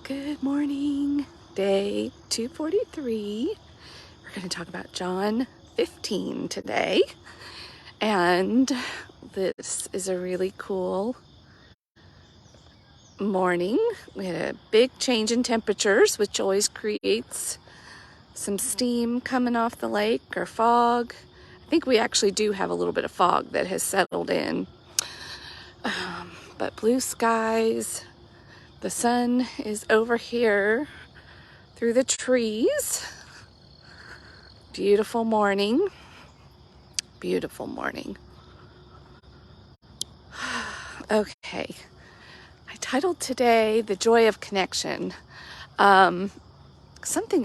Good morning, day 243. We're going to talk about John 15 today. And this is a really cool morning. We had a big change in temperatures, which always creates some steam coming off the lake or fog. I think we actually do have a little bit of fog that has settled in. But blue skies. The sun is over here through the trees. Beautiful morning. Beautiful morning. Okay. I titled today The Joy of Connection. Something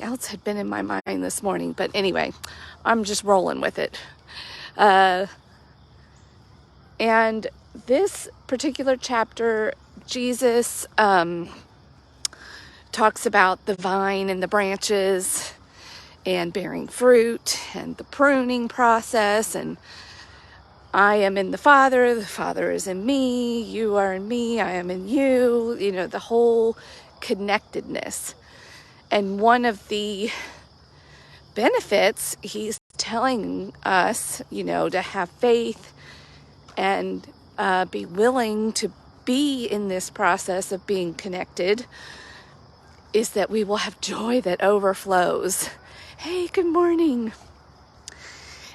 else had been in my mind this morning, but anyway, I'm just rolling with it. And this particular chapter, Jesus talks about the vine and the branches and bearing fruit and the pruning process, and I am in the Father is in me, you are in me, I am in you, the whole connectedness. And one of the benefits he's telling us, to have faith and be willing to be in this process of being connected, is that we will have joy that overflows. Hey, good morning.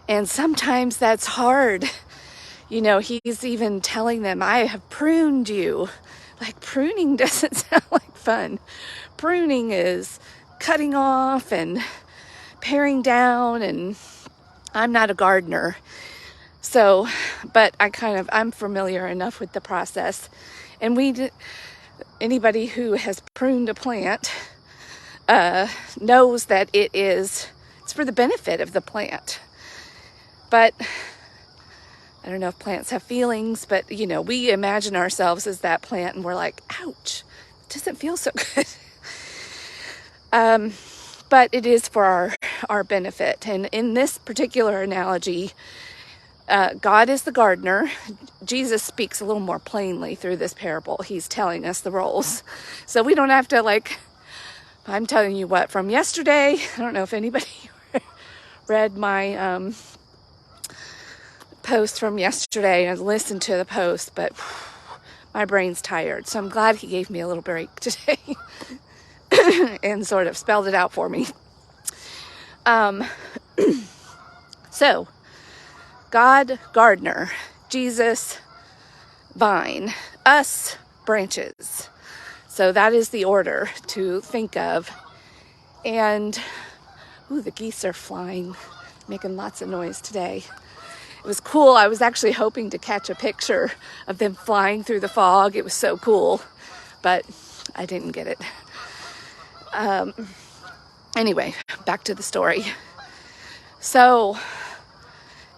And sometimes that's hard. He's even telling them, I have pruned you. Like, pruning doesn't sound like fun. Pruning is cutting off and paring down, and I'm not a gardener. So, but I'm familiar enough with the process. And anybody who has pruned a plant knows that it's for the benefit of the plant. But I don't know if plants have feelings, but we imagine ourselves as that plant and we're like, ouch, it doesn't feel so good. But it is for our benefit. And in this particular analogy, God is the gardener. Jesus speaks a little more plainly through this parable. He's telling us the roles. So we don't have to I'm telling you what from yesterday. I don't know if anybody read my post from yesterday and listened to the post, but my brain's tired. So I'm glad he gave me a little break today and sort of spelled it out for me. So God, gardener, Jesus, vine, us, branches. So that is the order to think of. And, the geese are flying, making lots of noise today. It was cool. I was actually hoping to catch a picture of them flying through the fog. It was so cool, but I didn't get it. Anyway, back to the story. So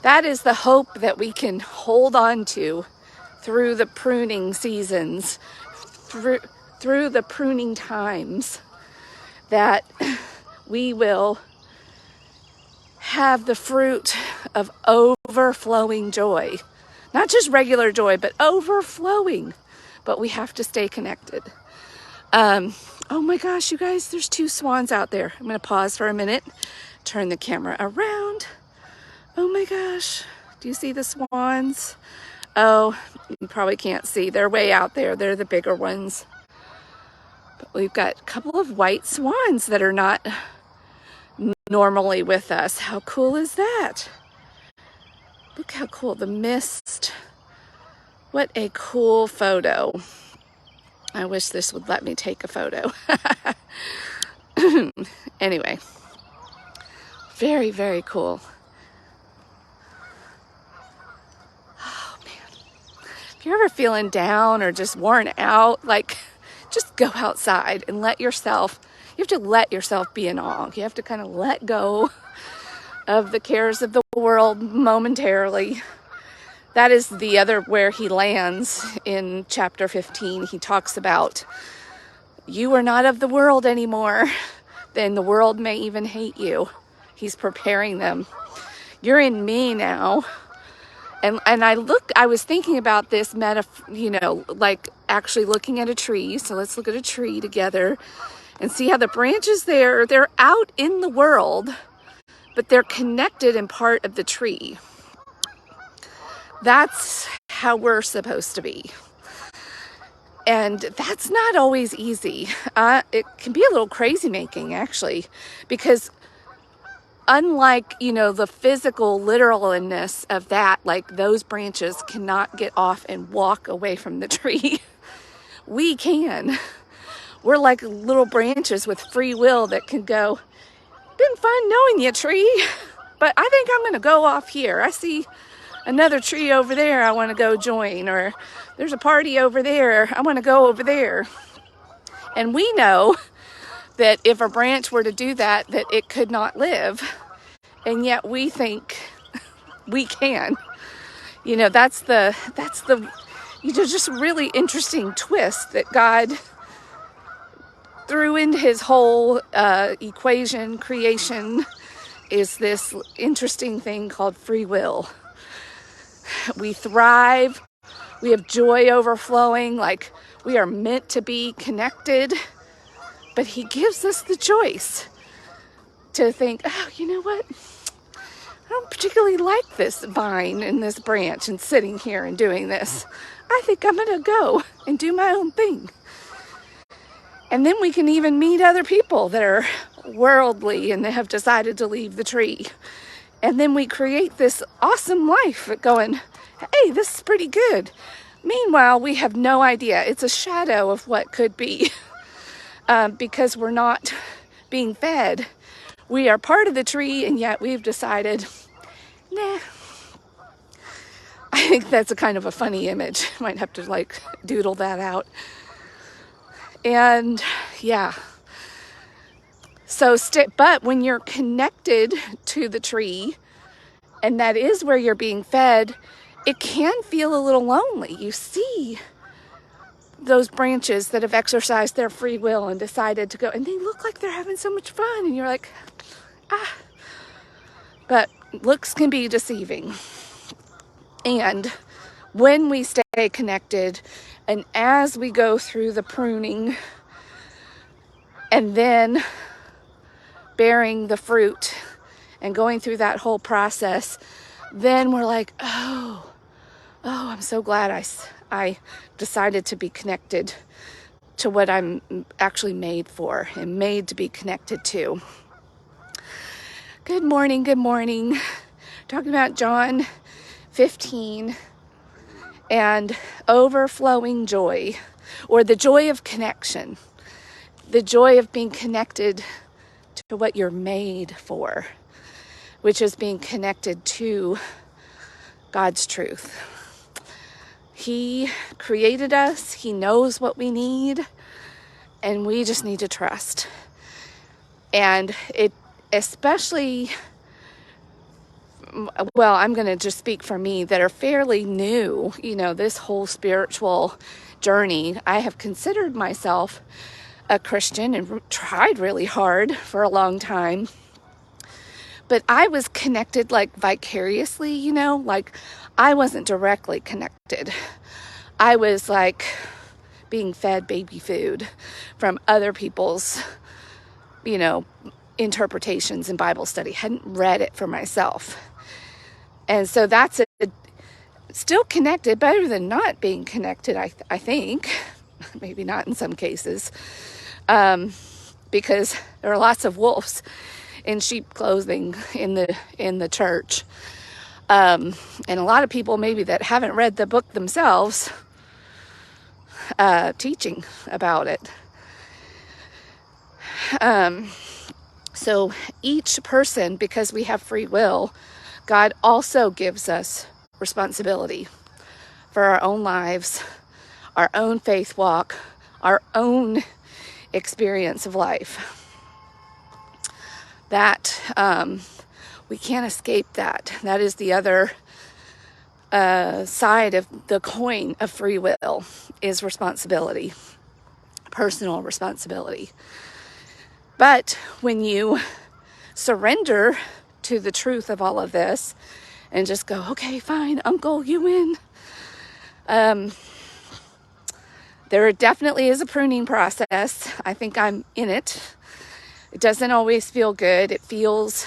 that is the hope that we can hold on to through the pruning seasons, through the pruning times, that we will have the fruit of overflowing joy. Not just regular joy, but overflowing. But we have to stay connected. Oh my gosh, you guys, there's 2 swans out there. I'm going to pause for a minute, turn the camera around. Oh my gosh, do you see the swans? Oh, you probably can't see. They're way out there. They're the bigger ones. But we've got a couple of white swans that are not normally with us. How cool is that? Look how cool, the mist. What a cool photo. I wish this would let me take a photo. Anyway, very, very cool. Oh man, if you're ever feeling down or just worn out, just go outside and you have to let yourself be in awe. You have to kind of let go of the cares of the world momentarily. That is the other where he lands in chapter 15. He talks about, you are not of the world anymore. Then the world may even hate you. He's preparing them. You're in me now. And I was thinking about this like actually looking at a tree. So let's look at a tree together and see how the branches they're out in the world, but they're connected in part of the tree. That's how we're supposed to be. And that's not always easy. It can be a little crazy making, actually, because unlike, the physical literalness of that, like those branches cannot get off and walk away from the tree. We can. We're like little branches with free will that can go, been fun knowing you, tree, but I think I'm going to go off here. I see another tree over there I want to go join, or there's a party over there, I want to go over there. And we know that if a branch were to do that, that it could not live. And yet we think we can. That's the just really interesting twist that God threw into his whole equation, creation, is this interesting thing called free will. We thrive, we have joy overflowing, like we are meant to be connected, but he gives us the choice to think, oh, you know what? I don't particularly like this vine and this branch and sitting here and doing this. I think I'm going to go and do my own thing. And then we can even meet other people that are worldly and they have decided to leave the tree. And then we create this awesome life going, hey, this is pretty good. Meanwhile, we have no idea. It's a shadow of what could be because we're not being fed. We are part of the tree, and yet we've decided, nah. I think that's a kind of a funny image. Might have to doodle that out. And yeah. So, but when you're connected to the tree, and that is where you're being fed, it can feel a little lonely. You see those branches that have exercised their free will and decided to go, and they look like they're having so much fun, and you're like, ah. But looks can be deceiving. And when we stay connected, and as we go through the pruning, and then bearing the fruit, and going through that whole process, then we're like, oh, I'm so glad I decided to be connected to what I'm actually made for and made to be connected to. Good morning. Talking about John 15 and overflowing joy, or the joy of connection, the joy of being connected to what you're made for, which is being connected to God's truth. He created us, he knows what we need, and we just need to trust. And it especially, well, I'm going to just speak for me that are fairly new, this whole spiritual journey. I have considered myself a Christian and tried really hard for a long time. But I was connected vicariously, I wasn't directly connected. I was being fed baby food from other people's, interpretations in Bible study. Hadn't read it for myself. And so that's still connected, better than not being connected, I think. Maybe not in some cases. Because there are lots of wolves in sheep clothing in the church. And a lot of people maybe that haven't read the book themselves teaching about it. So each person, because we have free will, God also gives us responsibility for our own lives, our own faith walk, our own experience of life. That we can't escape that. That is the other side of the coin of free will, is responsibility, personal responsibility. But when you surrender to the truth of all of this and just go, okay, fine, Uncle, you win. There definitely is a pruning process. I think I'm in it. It doesn't always feel good. It feels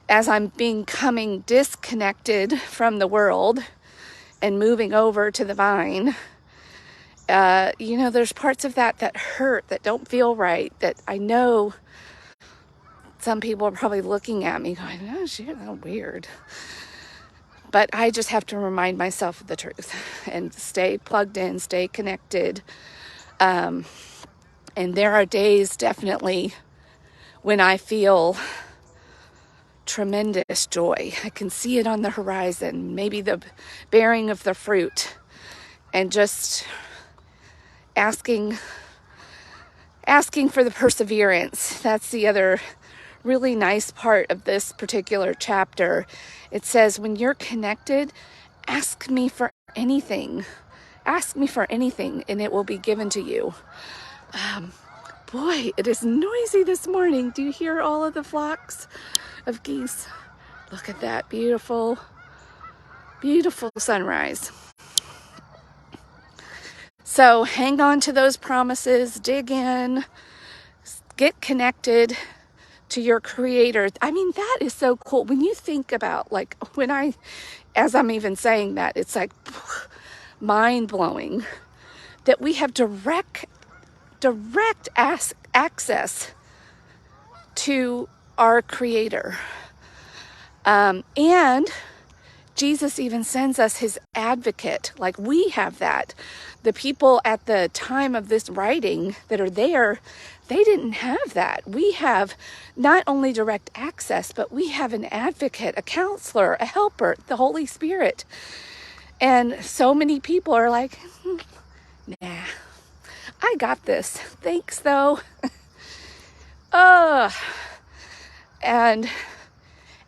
as I'm becoming disconnected from the world and moving over to the vine. There's parts of that hurt, that don't feel right, that I know some people are probably looking at me going, oh, she's weird. But I just have to remind myself of the truth and stay plugged in, stay connected. And there are days definitely when I feel tremendous joy. I can see it on the horizon, maybe the bearing of the fruit, and just asking for the perseverance. That's the other really nice part of this particular chapter. It says, when you're connected, ask me for anything. Ask me for anything, and it will be given to you. Boy, it is noisy this morning. Do you hear all of the flocks of geese? Look at that beautiful, beautiful sunrise. So hang on to those promises, dig in, get connected to your creator. I mean, that is so cool. When you think about, like, as I'm even saying that, it's like mind blowing that we have direct access to our creator. And Jesus even sends us his advocate. Like, we have that. The people at the time of this writing that are there, they didn't have that. We have not only direct access, but we have an advocate, a counselor, a helper, the Holy Spirit. And so many people are like, nah, I got this. Thanks, though.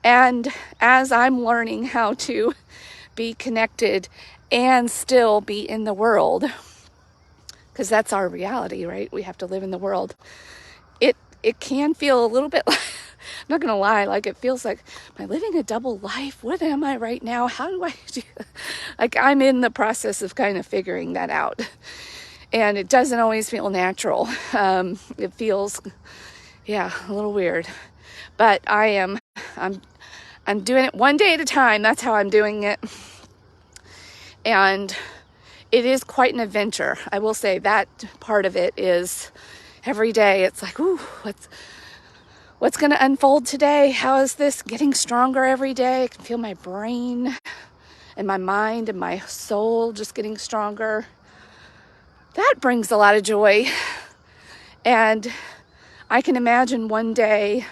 And as I'm learning how to be connected and still be in the world, because that's our reality, right? We have to live in the world. It can feel a little bit like, I'm not going to lie, like it feels like, am I living a double life? What am I right now? How do I do? Like, I'm in the process of kind of figuring that out. And it doesn't always feel natural. It feels, a little weird. But I'm doing it one day at a time. That's how I'm doing it. And it is quite an adventure. I will say that part of it is every day. It's like, ooh, what's going to unfold today? How is this getting stronger every day? I can feel my brain and my mind and my soul just getting stronger. That brings a lot of joy. And I can imagine one day,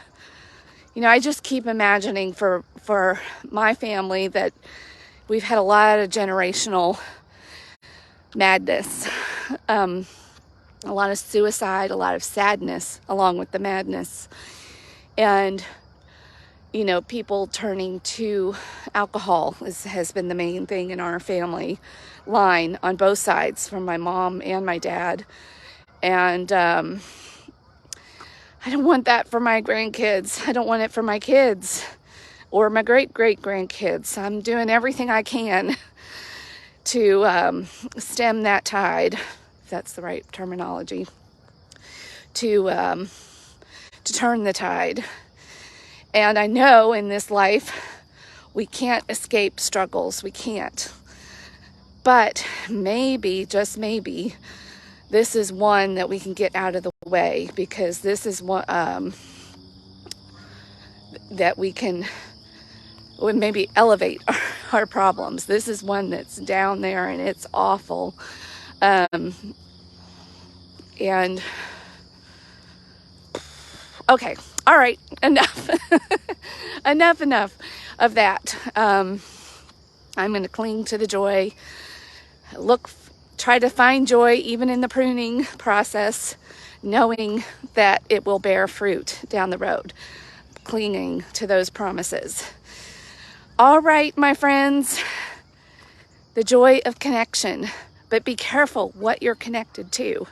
I just keep imagining for my family that we've had a lot of generational madness, a lot of suicide, a lot of sadness along with the madness. And, people turning to alcohol has been the main thing in our family line on both sides, from my mom and my dad. And I don't want that for my grandkids. I don't want it for my kids or my great-great-grandkids. I'm doing everything I can to stem that tide, if that's the right terminology, to turn the tide. And I know in this life we can't escape struggles. We can't. But maybe, just maybe, this is one that we can get out of the way, because this is one that we can maybe elevate our problems. This is one that's down there and it's awful. And okay, all right, enough. enough of that. I'm going to cling to the joy. Try to find joy even in the pruning process, knowing that it will bear fruit down the road, clinging to those promises. All right, my friends, the joy of connection, but be careful what you're connected to.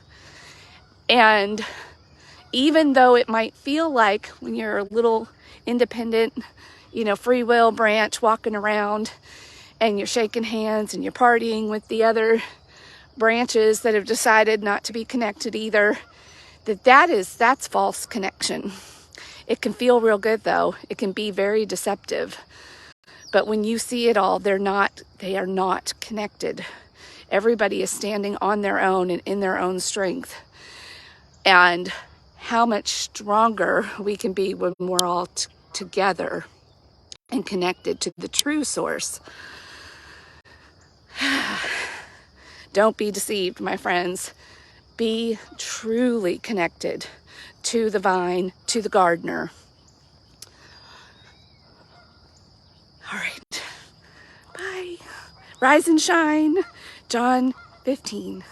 And even though it might feel like when you're a little independent, free will branch walking around and you're shaking hands and you're partying with the other branches that have decided not to be connected either, that's false connection. It can feel real good though. It can be very deceptive. But when you see it all, they are not connected. Everybody is standing on their own and in their own strength. And how much stronger we can be when we're all together and connected to the true source. Don't be deceived, my friends. Be truly connected to the vine, to the gardener. All right. Bye. Rise and shine. John 15.